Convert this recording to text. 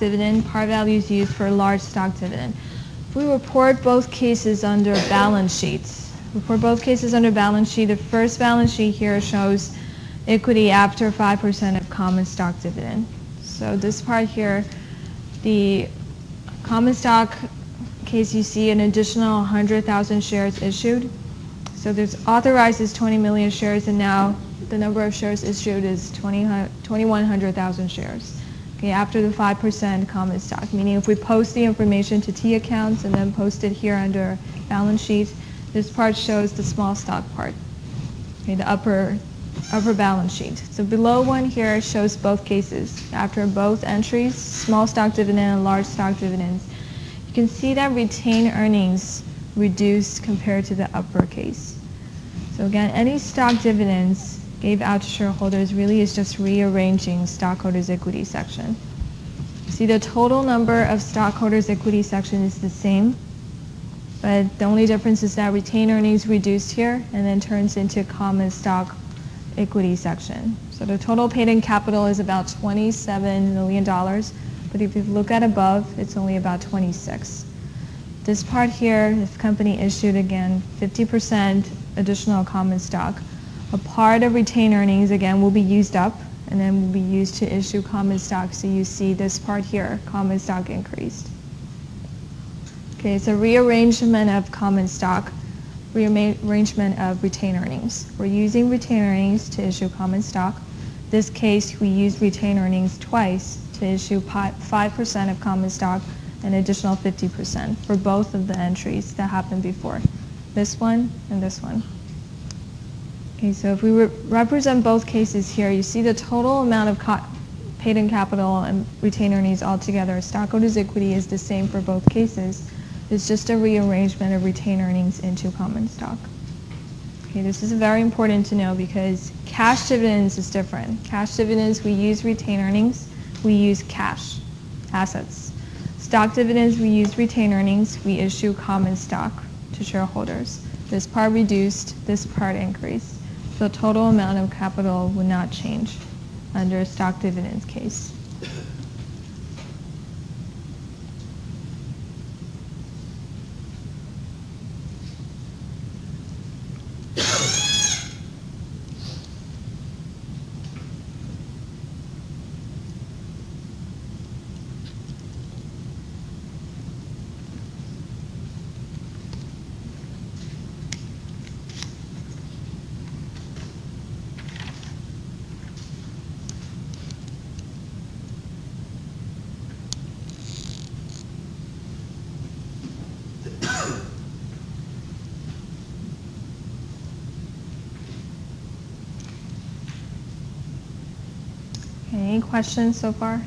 dividend, par value is used for large stock dividend. If we report both cases under balance sheets, the first balance sheet here shows equity after 5% of common stock dividend. So this part here, the common stock case, you see an additional 100,000 shares issued. So there's authorized is 20 million shares, and now the number of shares issued is 2,100,000 shares. Okay, after the 5% common stock, meaning if we post the information to T accounts and then post it here under balance sheet, this part shows the small stock part. Okay, the upper balance sheet. So below one here shows both cases. After both entries, small stock dividend and large stock dividends, you can see that retained earnings reduced compared to the upper case. So again, any stock dividends gave out to shareholders really is just rearranging stockholders' equity section. You see the total number of stockholders' equity section is the same, but the only difference is that retained earnings reduced here and then turns into common stock equity section. So the total paid-in capital is about $27 million, but if you look at above, it's only about 26. This part here, if company issued again 50% additional common stock, a part of retained earnings again will be used up and then will be used to issue common stock. So you see this part here, common stock increased. Okay, it's a rearrangement of common stock, rearrangement of retained earnings. We're using retained earnings to issue common stock. This case, we use retained earnings twice to issue 5% of common stock and additional 50% for both of the entries that happened before. This one and this one. Okay, so if we represent both cases here, you see the total amount of paid-in capital and retained earnings altogether. Stockholders' equity is the same for both cases. It's just a rearrangement of retained earnings into common stock. Okay, this is very important to know because cash dividends is different. Cash dividends, we use retained earnings, we use cash, assets. Stock dividends, we use retained earnings, we issue common stock to shareholders. This part reduced, this part increased. The total amount of capital would not change under a stock dividends case. Any questions so far?